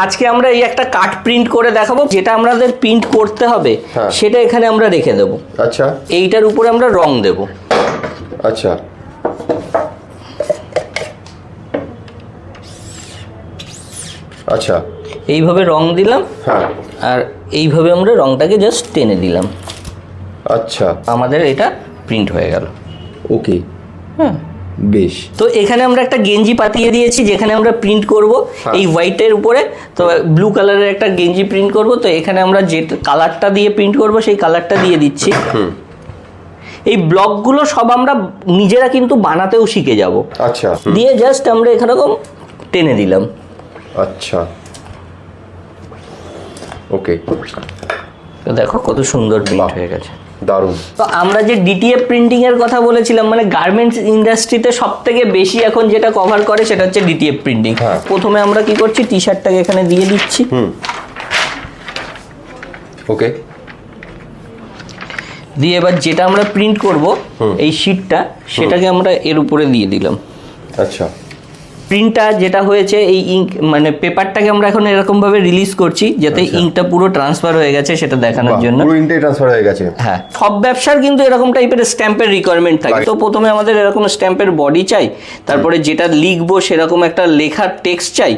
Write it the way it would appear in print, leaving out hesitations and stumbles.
আজকে আমরা এই একটা কাট প্রিন্ট করে দেখাবো, যেটা আমাদের প্রিন্ট করতে হবে সেটা এখানে আমরা রেখে দেব। আচ্ছা, এইটার উপরে আমরা রং দেব। আচ্ছা, আচ্ছা, এইভাবে রং দিলাম, হ্যাঁ, আর এইভাবে আমরা রংটাকে জাস্ট টেনে দিলাম। আচ্ছা, আমাদের এটা প্রিন্ট হয়ে গেল। ওকে, হ্যাঁ, বেশ। তো এখানে আমরা একটা গেঞ্জি পাতিয়ে দিয়েছি যেখানে আমরা প্রিন্ট করব এই হোয়াইটের উপরে। তো ব্লু কালারের একটা গেঞ্জি প্রিন্ট করব, তো এখানে আমরা যে কালারটা দিয়ে প্রিন্ট করব সেই কালারটা দিয়ে দিচ্ছি। এই ব্লকগুলো সব আমরা নিজেরা কিন্তু বানাতেও শিখে যাব। আচ্ছা, দিয়ে জাস্ট আমরা এখানে টেনে দিলাম। আচ্ছা, ওকে, তো দেখো কত সুন্দর প্রিন্ট হয়ে গেছে, দারুণ। তো আমরা যে ডিটিএফ প্রিন্টিং এর কথা বলেছিলাম, মানে গার্মেন্টস ইন্ডাস্ট্রিতে সব থেকে বেশি এখন যেটা কভার করে সেটা হচ্ছে ডিটিএফ প্রিন্টিং। প্রথমে আমরা কি করছি, টি শার্টটাকে এখানে দিয়ে দিচ্ছি। ওকে, দিয়ে এবার যেটা আমরা প্রিন্ট করব এই শিটটা, সেটাকে আমরা এর উপরে দিয়ে দিলাম। আচ্ছা, প্রিন্টটা যেটা হয়েছে এই ইঙ্ক মানে পেপারটাকে আমরা এখন এরকম ভাবে রিলিজ করছি যাতে ইঙ্কটা পুরো ট্রান্সফার হয়ে গেছে সেটা দেখানোর জন্য। পুরো ইঙ্কটাই ট্রান্সফার হয়ে গেছে। হ্যাঁ, সব ব্যবসার কিন্তু এরকম টাইপের স্ট্যাম্পের রিকোয়ারমেন্ট থাকে। তো প্রথমে আমাদের এরকম স্ট্যাম্পের বডি চাই, তারপরে যেটা লিখবো সেরকম একটা লেখার টেক্সট চাই।